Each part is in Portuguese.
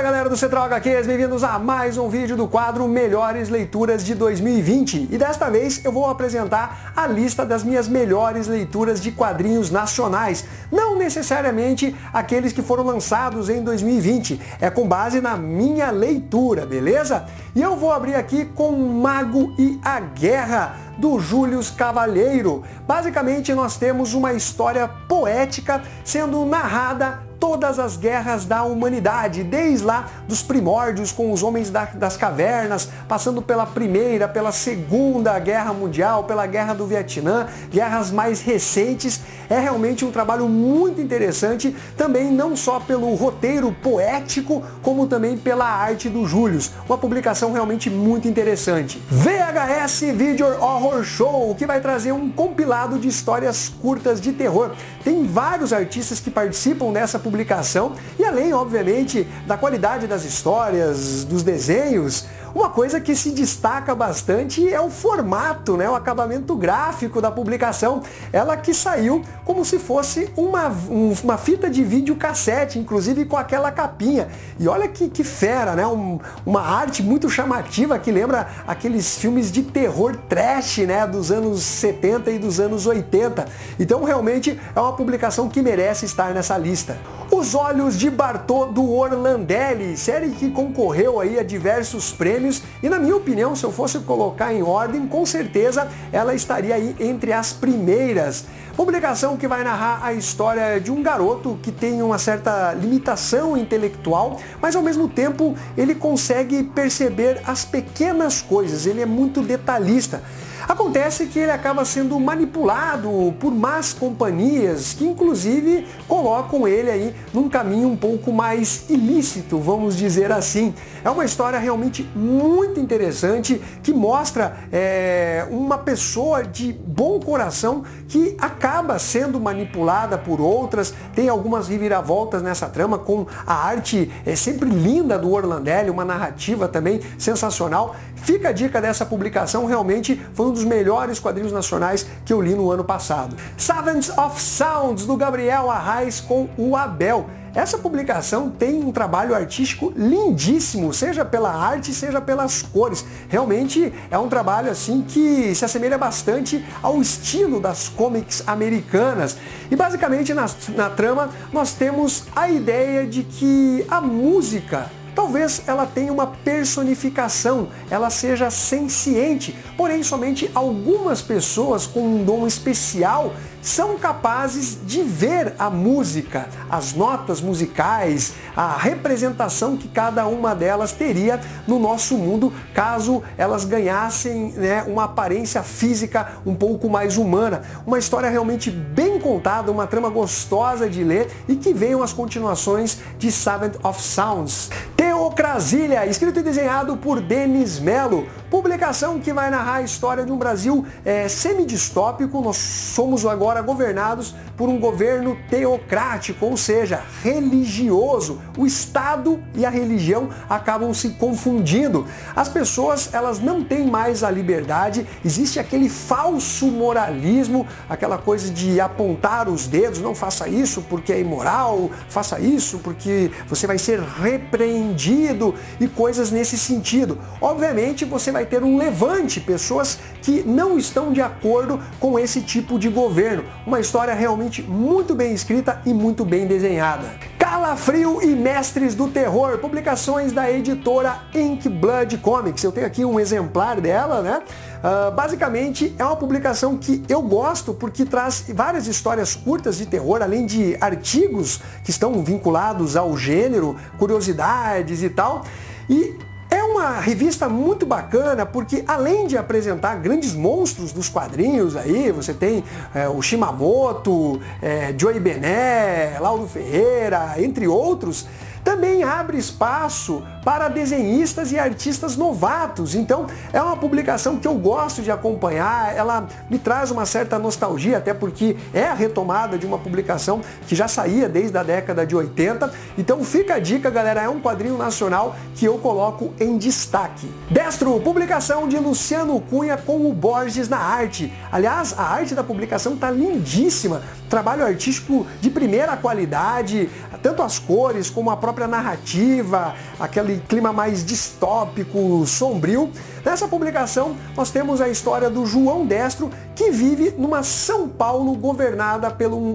galera do Central HQs, bem-vindos a mais um vídeo do quadro Melhores Leituras de 2020. E desta vez eu vou apresentar a lista das minhas melhores leituras de quadrinhos nacionais. Não necessariamente aqueles que foram lançados em 2020, é com base na minha leitura, beleza? E eu vou abrir aqui com Mago e a Guerra, do Július Cavalheiro. Basicamente nós temos uma história poética sendo narrada todas as guerras da humanidade, desde lá dos primórdios com os homens das cavernas, passando pela Primeira, pela Segunda Guerra Mundial, pela Guerra do Vietnã, guerras mais recentes. É realmente um trabalho muito interessante, também não só pelo roteiro poético, como também pela arte do Július. Uma publicação realmente muito interessante. VHS Video Horror Show, que vai trazer um compilado de histórias curtas de terror. Tem vários artistas que participam dessa publicação e além, obviamente, da qualidade das histórias, dos desenhos, uma coisa que se destaca bastante é o formato, né? O acabamento gráfico da publicação. Ela que saiu como se fosse uma fita de videocassete, inclusive com aquela capinha. E olha que fera, né? Uma arte muito chamativa que lembra aqueles filmes de terror trash, né? Dos anos 70 e dos anos 80. Então realmente é uma publicação que merece estar nessa lista. Os Olhos de Bartô, do Orlandelli, série que concorreu aí a diversos prêmios e, na minha opinião, se eu fosse colocar em ordem, com certeza ela estaria aí entre as primeiras. Publicação que vai narrar a história de um garoto que tem uma certa limitação intelectual, mas ao mesmo tempo ele consegue perceber as pequenas coisas, ele é muito detalhista. Acontece que ele acaba sendo manipulado por más companhias que inclusive colocam ele aí num caminho um pouco mais ilícito, vamos dizer assim. É uma história realmente muito interessante que mostra uma pessoa de bom coração que acaba sendo manipulada por outras. Tem algumas reviravoltas nessa trama com a arte sempre linda do Orlandelli, uma narrativa também sensacional. Fica a dica dessa publicação, realmente foi um dos melhores quadrinhos nacionais que eu li no ano passado. Savants of Sounds, do Gabriel Arraes com o Abel. Essa publicação tem um trabalho artístico lindíssimo, seja pela arte, seja pelas cores. Realmente é um trabalho assim que se assemelha bastante ao estilo das comics americanas. E basicamente na trama nós temos a ideia de que a música talvez ela tenha uma personificação, ela seja senciente, porém somente algumas pessoas com um dom especial são capazes de ver a música, as notas musicais, a representação que cada uma delas teria no nosso mundo caso elas ganhassem, né, uma aparência física um pouco mais humana. Uma história realmente bem contada, uma trama gostosa de ler e que venham as continuações de Savant of Sounds. Teocrasilha, escrito e desenhado por Denis Mello, publicação que vai narrar a história de um Brasil semidistópico. Nós somos agora governados por um governo teocrático, ou seja, religioso. O Estado e a religião acabam se confundindo. As pessoas, elas não têm mais a liberdade, existe aquele falso moralismo, aquela coisa de apontar os dedos, não faça isso porque é imoral, faça isso porque você vai ser repreendido e coisas nesse sentido. Obviamente você vai ter um levante, pessoas que não estão de acordo com esse tipo de governo. Uma história realmente muito bem escrita e muito bem desenhada. Calafrio e Mestres do Terror, publicações da editora Inkblood Comics. Eu tenho aqui um exemplar dela, né? Basicamente é uma publicação que eu gosto porque traz várias histórias curtas de terror, além de artigos que estão vinculados ao gênero, curiosidades e tal. E é uma revista muito bacana porque além de apresentar grandes monstros dos quadrinhos aí, você tem o Shimamoto, Joey Bené, Lauro Ferreira, entre outros, também abre espaço para desenhistas e artistas novatos. Então é uma publicação que eu gosto de acompanhar, ela me traz uma certa nostalgia, até porque é a retomada de uma publicação que já saía desde a década de 80. Então fica a dica, galera, é um quadrinho nacional que eu coloco em destaque. Destro, publicação de Luciano Cunha com o Borges na arte. Aliás, a arte da publicação tá lindíssima, trabalho artístico de primeira qualidade, tanto as cores como a própria narrativa, aquele clima mais distópico, sombrio. Nessa publicação nós temos a história do João Destro, que vive numa São Paulo governada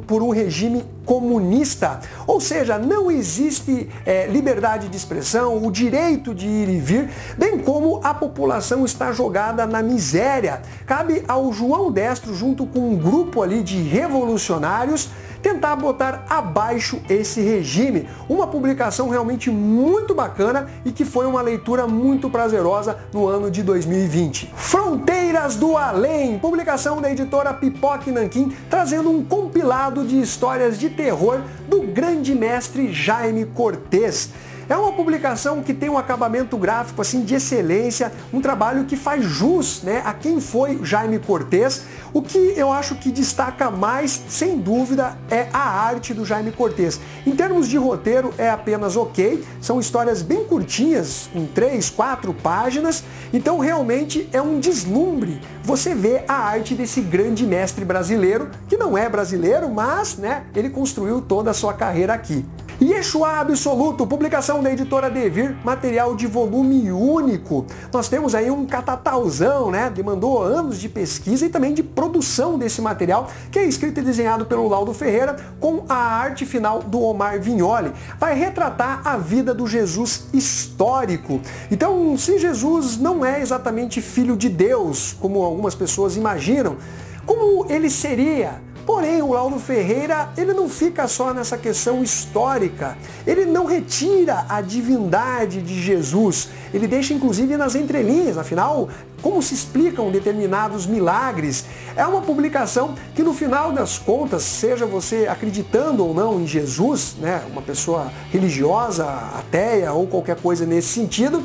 por um regime comunista. Ou seja, não existe liberdade de expressão, o direito de ir e vir, bem como a população está jogada na miséria. Cabe ao João Destro, junto com um grupo ali de revolucionários, tentar botar abaixo esse regime. Uma publicação realmente muito bacana e que foi uma leitura muito prazerosa no ano de 2020. Fronteiras do Além, publicação da editora Pipoca e Nanquim, trazendo um compilado de histórias de terror do grande mestre Jaime Cortez. É uma publicação que tem um acabamento gráfico assim de excelência, um trabalho que faz jus, né, a quem foi Jaime Cortez. O que eu acho que destaca mais, sem dúvida, é a arte do Jaime Cortez. Em termos de roteiro, é apenas ok, são histórias bem curtinhas, com 3, 4 páginas, então realmente é um deslumbre você vê a arte desse grande mestre brasileiro, que não é brasileiro, mas né, ele construiu toda a sua carreira aqui. Yeshua Absoluto, publicação da editora Devir, material de volume único. Nós temos aí um catatauzão, né? Demandou anos de pesquisa e também de produção desse material, que é escrito e desenhado pelo Laudo Ferreira, com a arte final do Omar Vignoli. Vai retratar a vida do Jesus histórico. Então, se Jesus não é exatamente filho de Deus, como algumas pessoas imaginam, como ele seria? Porém, o Laudo Ferreira, ele não fica só nessa questão histórica, ele não retira a divindade de Jesus, ele deixa inclusive nas entrelinhas, afinal, como se explicam determinados milagres. É uma publicação que no final das contas, seja você acreditando ou não em Jesus, né, uma pessoa religiosa, ateia ou qualquer coisa nesse sentido,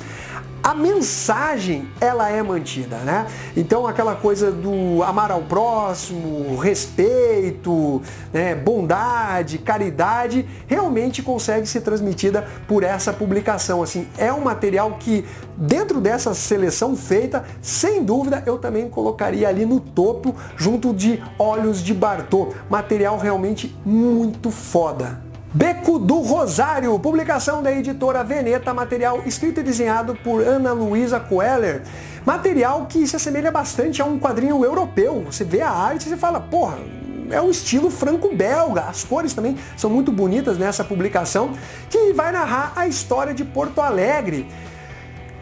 a mensagem, ela é mantida, né? Então aquela coisa do amar ao próximo, respeito, né, bondade, caridade, realmente consegue ser transmitida por essa publicação. Assim, é um material que, dentro dessa seleção feita, sem dúvida, eu também colocaria ali no topo, junto de Olhos de Bartô. Material realmente muito foda. Beco do Rosário, publicação da editora Veneta, material escrito e desenhado por Ana Luísa Coeller. Material que se assemelha bastante a um quadrinho europeu. Você vê a arte e você fala, porra, é um estilo franco-belga. As cores também são muito bonitas nessa publicação, que vai narrar a história de Porto Alegre.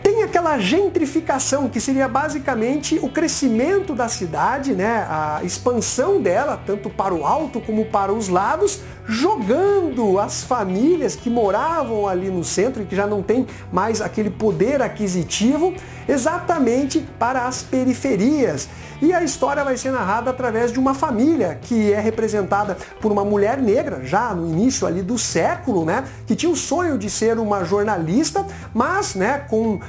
Tem aquela gentrificação, que seria basicamente o crescimento da cidade, né? A expansão dela, tanto para o alto como para os lados, jogando as famílias que moravam ali no centro e que já não tem mais aquele poder aquisitivo, exatamente para as periferias. E a história vai ser narrada através de uma família que é representada por uma mulher negra, já no início ali do século, né, que tinha o sonho de ser uma jornalista, mas, né, com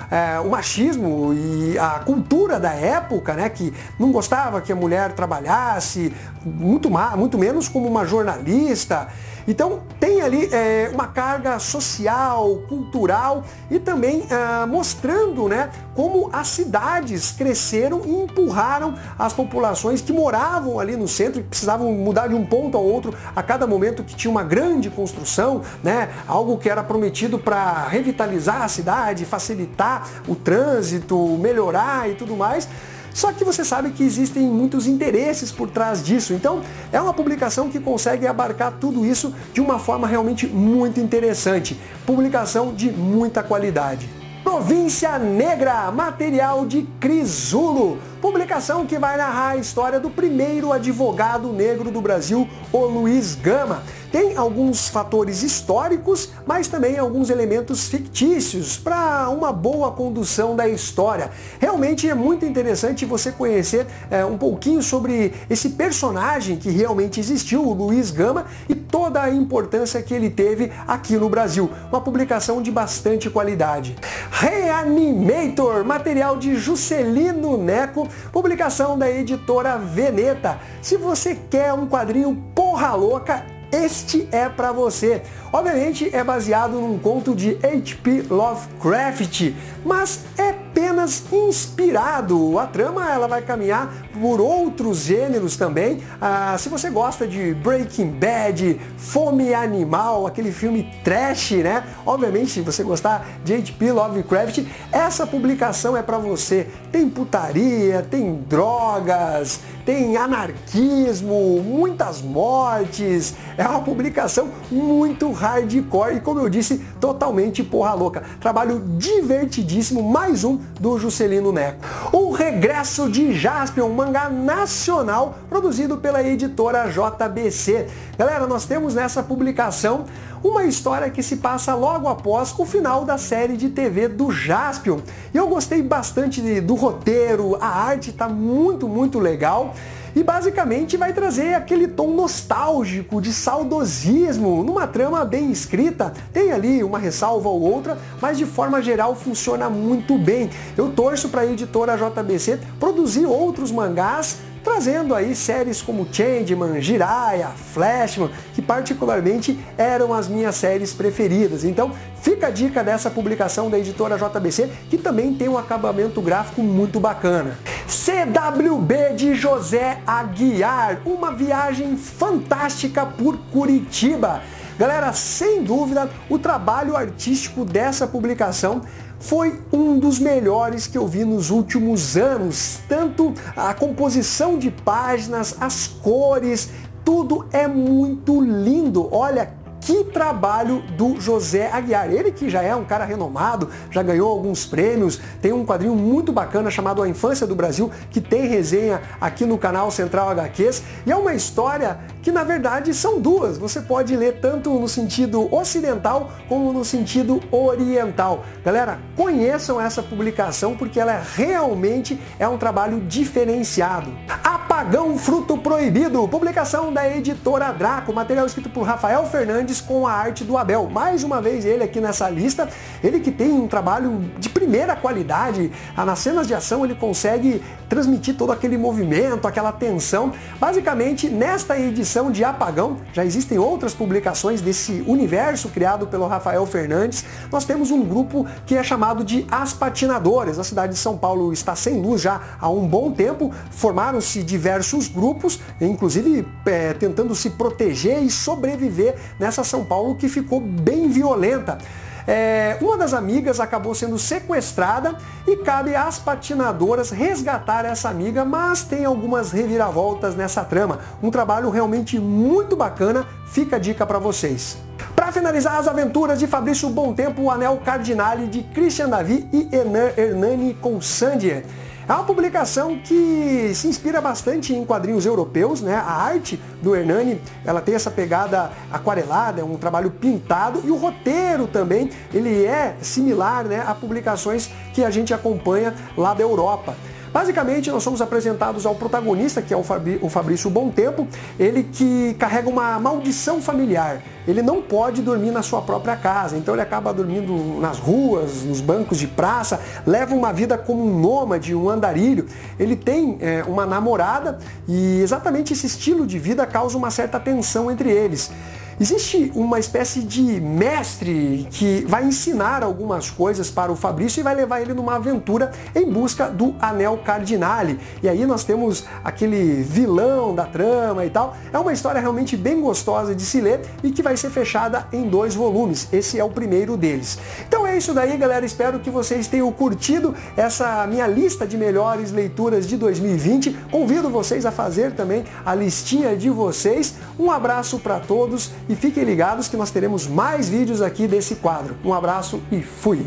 o machismo e a cultura da época, né, que não gostava que a mulher trabalhasse, muito menos como uma jornalista. Então tem ali uma carga social, cultural e também mostrando, né, como as cidades cresceram e empurraram as populações que moravam ali no centro e precisavam mudar de um ponto ao outro a cada momento que tinha uma grande construção, né, algo que era prometido para revitalizar a cidade, facilitar o trânsito, melhorar e tudo mais. Só que você sabe que existem muitos interesses por trás disso. Então, é uma publicação que consegue abarcar tudo isso de uma forma realmente muito interessante. Publicação de muita qualidade. Província Negra, material de Crisulo. Publicação que vai narrar a história do primeiro advogado negro do Brasil, o Luiz Gama. Tem alguns fatores históricos, mas também alguns elementos fictícios para uma boa condução da história. Realmente é muito interessante você conhecer um pouquinho sobre esse personagem que realmente existiu, o Luiz Gama, e toda a importância que ele teve aqui no Brasil. Uma publicação de bastante qualidade. Reanimator, material de Juscelino Neco, publicação da editora Veneta. Se você quer um quadrinho porra louca, este é para você. Obviamente é baseado num conto de H.P. Lovecraft, mas é apenas inspirado. A trama ela vai caminhar por outros gêneros também. Se você gosta de Breaking Bad, Fome Animal, aquele filme trash, né? Obviamente, se você gostar de H.P. Lovecraft, essa publicação é para você. Tem putaria, tem drogas, tem anarquismo, muitas mortes. É uma publicação muito hardcore e, como eu disse, totalmente porra louca. Trabalho divertidíssimo, mais um do Juscelino Neco. O Regresso de Jaspion, um mangá nacional produzido pela editora JBC. Galera, nós temos nessa publicação uma história que se passa logo após o final da série de TV do Jaspion. E eu gostei bastante do roteiro, a arte está muito legal. E basicamente vai trazer aquele tom nostálgico, de saudosismo, numa trama bem escrita. Tem ali uma ressalva ou outra, mas de forma geral funciona muito bem. Eu torço para a editora JBC produzir outros mangás, trazendo aí séries como Changeman, Jiraiya, Flashman, que particularmente eram as minhas séries preferidas. Então fica a dica dessa publicação da editora JBC, que também tem um acabamento gráfico muito bacana. CWB de José Aguiar, uma viagem fantástica por Curitiba. Galera, sem dúvida, o trabalho artístico dessa publicação foi um dos melhores que eu vi nos últimos anos. Tanto a composição de páginas, as cores, tudo é muito lindo. Olha que trabalho do José Aguiar. Ele que já é um cara renomado, já ganhou alguns prêmios, tem um quadrinho muito bacana chamado A Infância do Brasil, que tem resenha aqui no canal Central HQs, e é uma história que na verdade são duas. Você pode ler tanto no sentido ocidental como no sentido oriental. Galera, conheçam essa publicação porque ela realmente é um trabalho diferenciado. Apagão Fruto Proibido, publicação da editora Draco, material escrito por Rafael Fernandes com a arte do Abel. Mais uma vez ele aqui nessa lista, ele que tem um trabalho de primeira qualidade. Nas cenas de ação ele consegue transmitir todo aquele movimento, aquela tensão. Basicamente, nesta edição de Apagão, já existem outras publicações desse universo criado pelo Rafael Fernandes. Nós temos um grupo que é chamado de As Patinadoras. A cidade de São Paulo está sem luz já há um bom tempo. Formaram-se diversos grupos, inclusive tentando se proteger e sobreviver nessa São Paulo que ficou bem violenta. Uma das amigas acabou sendo sequestrada e cabe às patinadoras resgatar essa amiga, mas tem algumas reviravoltas nessa trama. Um trabalho realmente muito bacana, fica a dica para vocês. Para finalizar as aventuras de Fabrício Bontempo, o Anel Cardinale de Christian Davi e Hernani Consandier. É uma publicação que se inspira bastante em quadrinhos europeus, né? A arte do Hernani, ela tem essa pegada aquarelada, é um trabalho pintado, e o roteiro também, ele é similar, né, a publicações que a gente acompanha lá da Europa. Basicamente, nós somos apresentados ao protagonista, que é o Fabrício Bontempo, ele que carrega uma maldição familiar. Ele não pode dormir na sua própria casa, então ele acaba dormindo nas ruas, nos bancos de praça, leva uma vida como um nômade, um andarilho. Ele tem uma namorada e exatamente esse estilo de vida causa uma certa tensão entre eles. Existe uma espécie de mestre que vai ensinar algumas coisas para o Fabrício e vai levar ele numa aventura em busca do Anel Cardinale. E aí nós temos aquele vilão da trama e tal. É uma história realmente bem gostosa de se ler e que vai ser fechada em 2 volumes. Esse é o primeiro deles. Então é isso daí, galera. Espero que vocês tenham curtido essa minha lista de melhores leituras de 2020. Convido vocês a fazer também a listinha de vocês. Um abraço para todos. E fiquem ligados que nós teremos mais vídeos aqui desse quadro. Um abraço e fui!